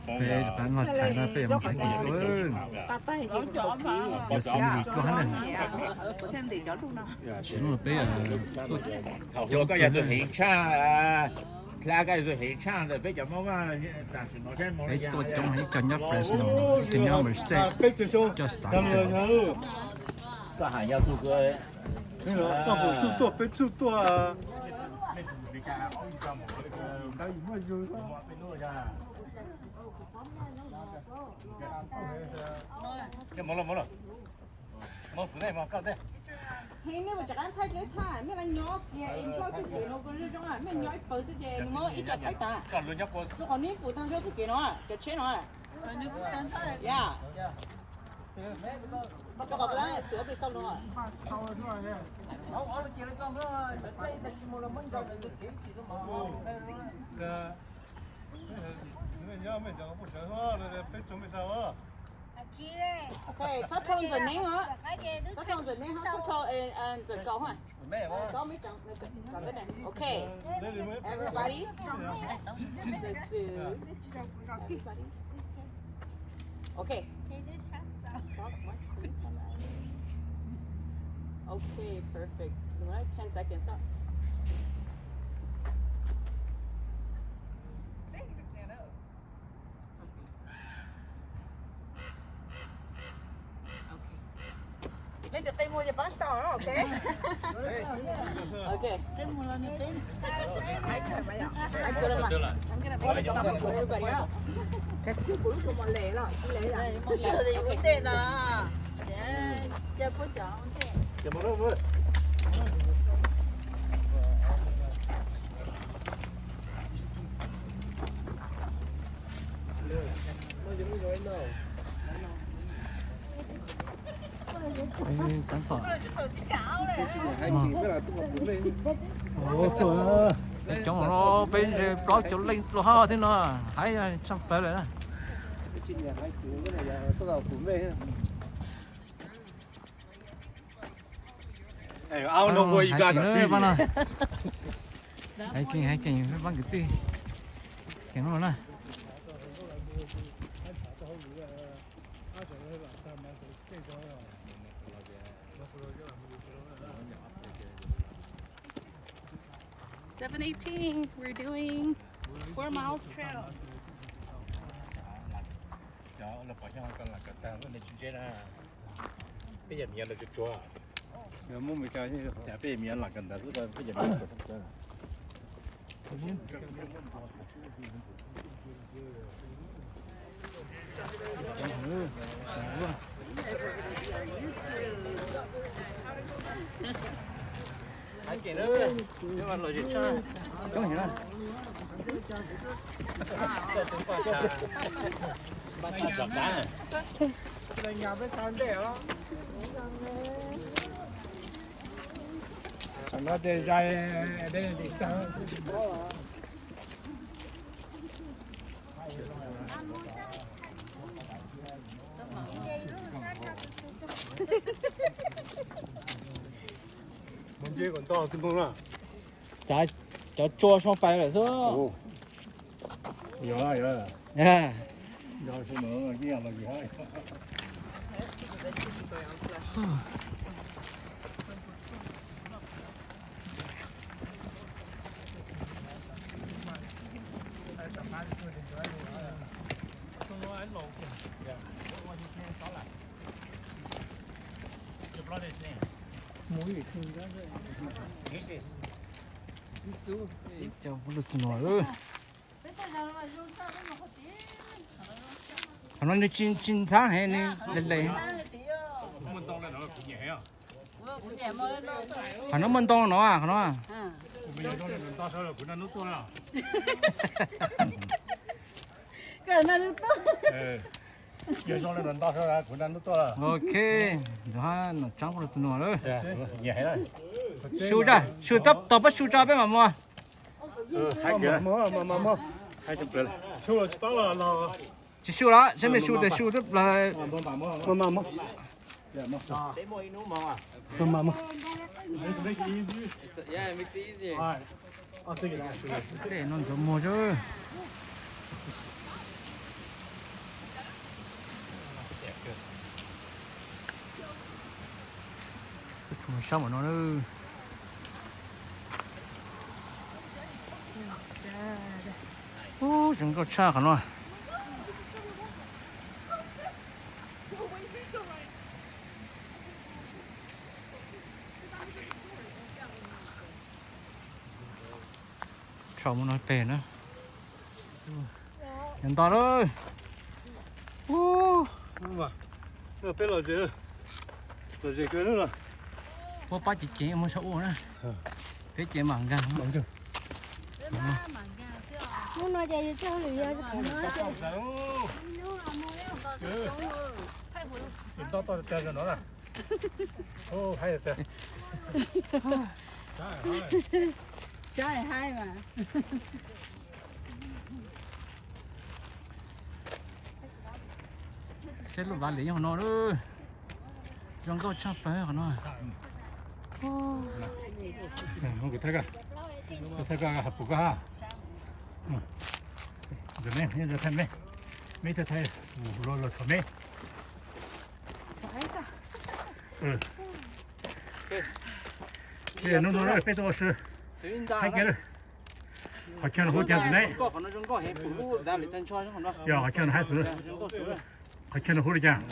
về bạn ngọt chảy ra về một cái gì luôn giờ xin được cho hắn này đúng rồi bây giờ我个人都很长啊，那个是很长的，别叫妈妈，但是我先没 cái 人 tôi trong hãy cho nhớ Fresno cho nhớ mình sẽ cho start cho 这还要做个。那个照顾树多，别树多啊。这没了，没子弹嘛，搞的。 Hey, nếu mà chắc ăn thay cái thà, mấy anh nhỏ kia em cho cái kia nó có rất giống à, mấy nhỏ ít bớt cái gì, nó ít cho thay ta. Còn luôn nhóc cô. Còn nếu phụ tăng cho cái kia nó, cái chế nó. Còn nếu phụ tăng thay. Yeah. Cái bắp lá sữa bị tao nó. Okay, sát thôn rồi nén hả? Sát thôn rồi nén hả? Sát thôn rồi câu hả? Có mấy trận còn cái này. Okay. Everybody. Everybody. Okay. Okay, perfect. Right, 10 seconds up. Lên từ tay mua cho pasta đó, ok? Okay. Anh cho lên mặt. Anh stop it for everybody else. Cái cuối cùng mà lẻ rồi, chỉ lẻ là. Một giờ thì vấn đề là. Dạ, bố chọn vấn đề. Chờ một lúc. cắn phở trong nó bên có chỗ lên lo ho thế nó hãy xong tới rồi đó áo nó quay ra rồi hãy kinh băng cái tí cái nó này 7:18. We're doing 4 miles trail. bây giờ miền là chút chua. Nếu muốn mình cái gì? Dạ bây giờ miền là cần ta giúp bây giờ miền là chút chua. Anh chị nữa, nhưng mà lời chuyện sao? Không hiểu đâu. Nó để dài để tăng. Mình chơi còn to thêm không à? Dạ, cho chua xong phải rồi số. Có rồi. À. Rồi số nữa kia là gì hết. Cho nó được nổi ơi. Nó như chín tháng hay này lên lên. Nó mình to nó à, nó à. Cái này nó to. giờ cho lên to ra của nó to. Ok, đó nó trắng của nó rồi. Nhẹ hết rồi. Sưu tập bắt sưu ra bên mà mua. Hai cái. Mà. 200 triệu. Sưu là Chỉ sưu đó, xem mình sưu để sưu tiếp là mà. Để mua nó mà. Mà. Make it easy. Yeah, it makes it easier. Alright. I'll take it out. để nó giống mua chứ. sao mà nó ô chúng có cha cả nó sao mà nói bền nữa hiện to rồi ô nó bé là gì cái nữa là bố ba chị chế mà sao nữa cái chế mảng gan bằng chưa muốn nói gì cho người yêu cho thằng nó to chơi cho nó nè ô hay là sai hai mà sẽ lúc vào lấy cho nó nữa trong có chắp bé của nó không cái cái hấp bụng ha rồi nè giờ thay mấy thay lo cho mấy cái nó bây giờ是还给了好看了好点子呢呀好看了还是好看了好的讲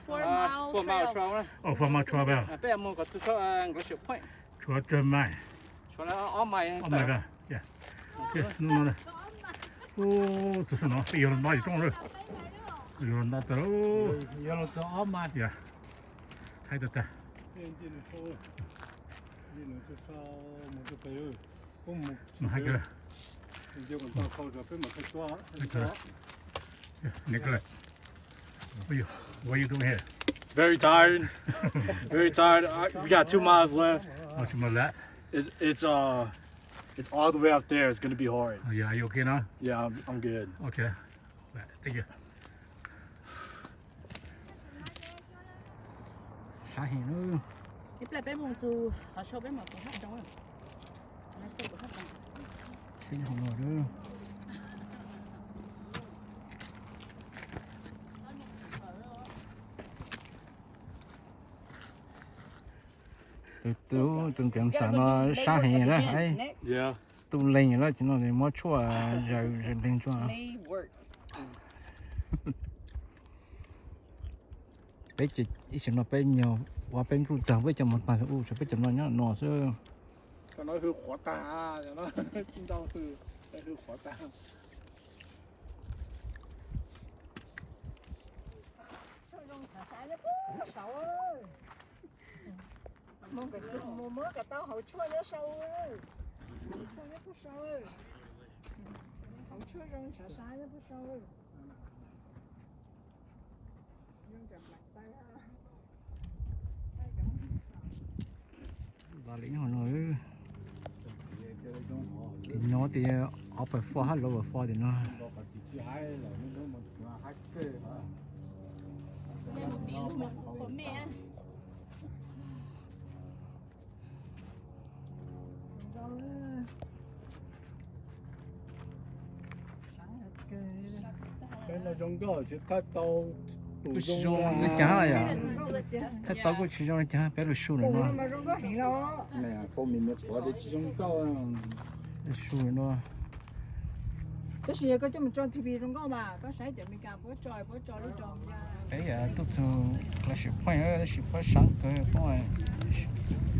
4 mile trail đó. 哦放嘛穿吧 Bây giờ mua có chút có chịu point. 穿真卖 Cho nó ốm mày. 哦那个呀这弄了哦这是喏被有人拿一种了有人拿走了有人走ốm mày呀还得的那个Nicholas what are you doing here Very tired. Very tired. We got 2 miles left. what's more that It's all the way up there. It's gonna be hard. oh, yeah are you okay now Yeah, I'm good. okay right, thank you sao hiện nữa tiếp lại bé mông dù sao cho bé mà cũng hát đâu rồi nó sẽ cũng hát đâu xin không ngồi nữa tôi kiểm tra nó sao hiện đó ấy Yeah. tôi lên rồi chỉ nó để mua chua rồi lên chua bây giờ ít nó bây nhiều qua bên trụ tàu với chồng một tài u cho bây giờ nó nhá nó sẽ Cho nó hư khó ta, cho nó kinh đau hư khó ta. mua mớ cả tao hậu chua nhớ sâu chua nhớ不熟hậu chua rong chả sai nhớ不熟用点白带啊 và lính họ nói thì nó thì ở phải pha hết lâu pha thì nó Xem là trong cái sẽ cắt tàu cái chỉ trong cái chả là à cái tao cái chỉ trong cái chả bé được sưu rồi nó mà rong có hình đó này phong mình mới có cái chỉ trong cao sưu rồi nó cái gì có cho mình cho TV rong có mà có sấy cho mình cả bữa trò lúc trò bây giờ tôi từ là chỉ phải là chỉ phải sáng cái thôi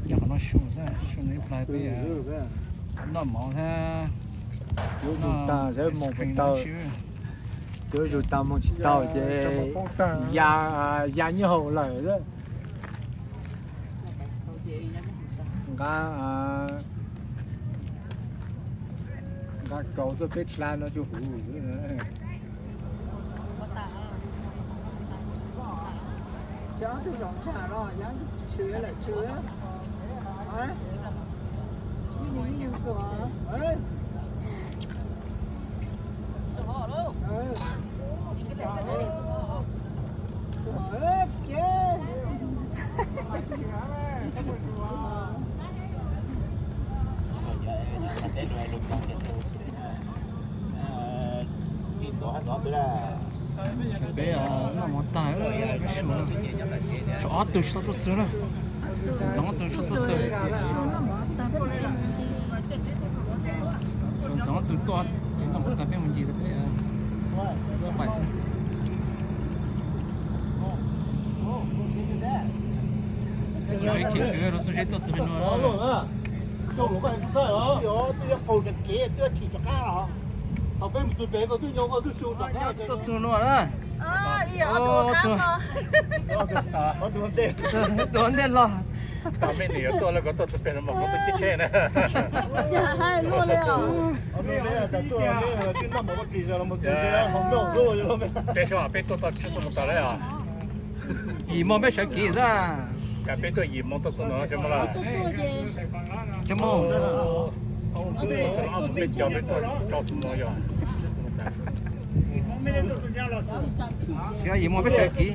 cho nó sưu ra sưu này phải bây giờ nó mỏ ra ta sẽ một cái tàu cứ rồi tàu một chiếc tàu chứ giá như hậu lợi đó các cậu tôi biết là nó chú hủ nữa chó tôi rong chả rồi nhá chứa lại chứa đấy mình nhiều rồi ấy bây giờ nó mỏ tài rồi cái sưu chó từ sao tôi sưu đó 怎么都是做这个？怎么都做？那么改变问题的呗？我摆上。做这挺贵了，做这都做很多了。做老闆係真係有啲一部日幾都一田作家啦，後邊唔做別個都有我都做作家。都做多了。我我做啲，多点了。到明年做那个到这边的嘛，我都去呢。还落了。我咩咧就做咩，專登冇乜技術啦，冇做嘅，後邊做咗咩？别说啊，别多到吃什么到了呀？姨妈别小给噻，改别到一毛到什么怎么了？怎么？我别叫别多找什么呀？是啊，姨妈别小给。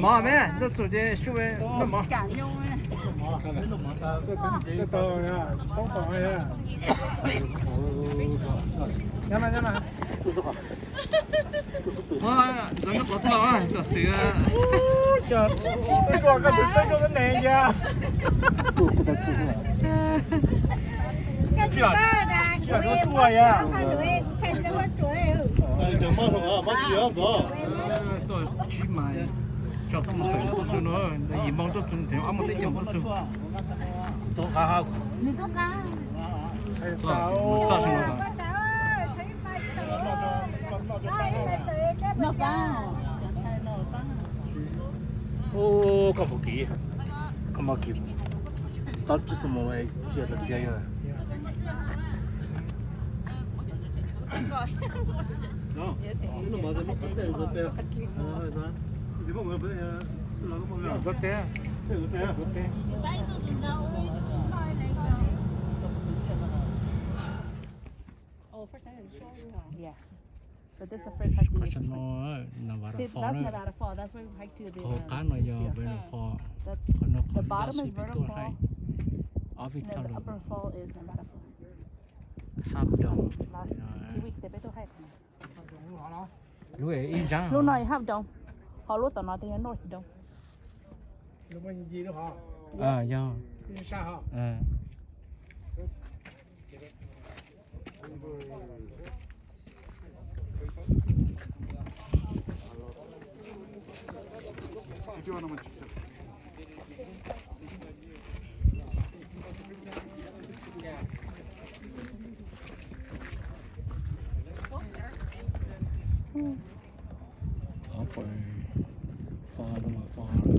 妈咩？都做的稍微那么。這度呀，幫房呀。要嘛。哇，整个不错啊，这水啊。這個個最做得靚呀。做呀。就貓同啊，乜嘢都。都去买，叫什么朋友都做了，姨妈都做的，俺们得讲不做。做下下。你都看。我啥什么吧？那班。哦，搞不给，干嘛给？到这什么来？觉得便宜了。No, uno más de lo que ¿Y cómo me Oh, first time is yeah. But this is the first hike. Question no, Nevada That's Fall. Nevada Fall. That's where we hiked to the. Có cái mà giờ bên Fall, còn nó The còn bottom suy is bị vertical tuột hay. fall. Ở Việt And Nam the upper fall is Nevada Fall. hấp đồng. Last 2 weeks they better hike. Lúc ấy in trắng. Lúc này hấp đông. Họ lúc tao nói thì nó đông. Lúc mà gì đó hả? Do. Đi xa hả? Ở phải pha đâu mà pha rồi.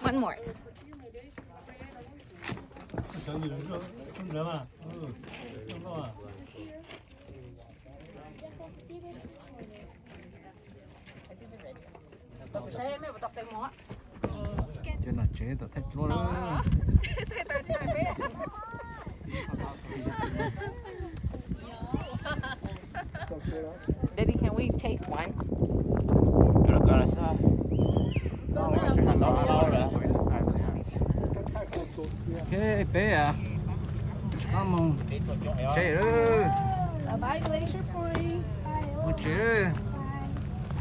One more. Chẳng gì nữa, không được mà. Không đâu à. Chứ là chế tao thích luôn đó. Daddy, can we take one? Rồi là sao? Ok, bé à. Come on. Chế rồi. Bye, Glacier Point. Một chế rồi.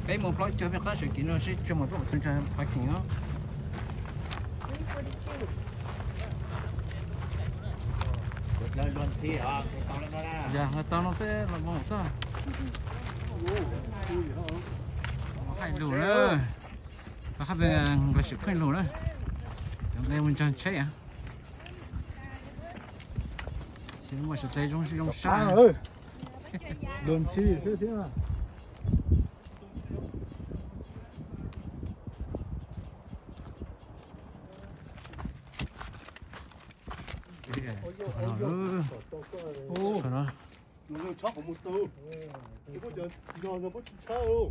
Bé một plot cho việc khác sự kiện nó sẽ cho một plot cho parking đó. Lên luôn xí hả? Tao lên đó ra. Dạ, người ta nó sẽ là bằng sao? Hai lù nữa. Và hai bên là sự khuyên lù nữa. Đây mình chọn chế à? Xin một sự tay trong sử dụng À xa. ơi. Đồn chi thế thế mà. Sao đó? Nó chọc một từ. I거 저 뭐 차요.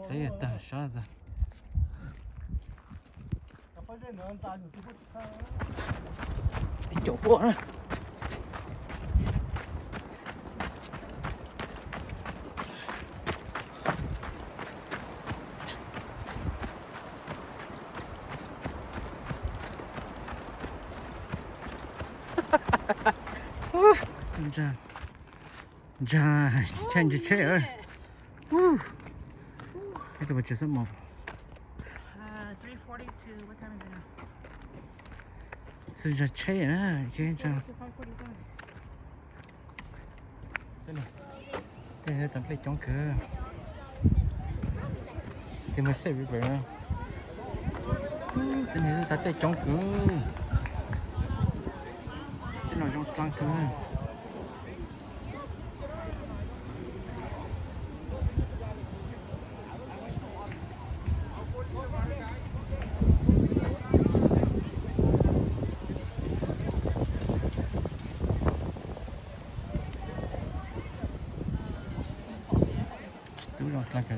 Đây là ta sao ta? chỗ bộ nữa xin chào chào change the chair cái đồ chơi số 1 3:42. What time is it now? xin chào chair nữa cái chào đây này đây là tận lấy chống cửa thì mình sẽ bị vậy đây này ta tay chống cửa cái nào trong trăng cửa Tú lo claro que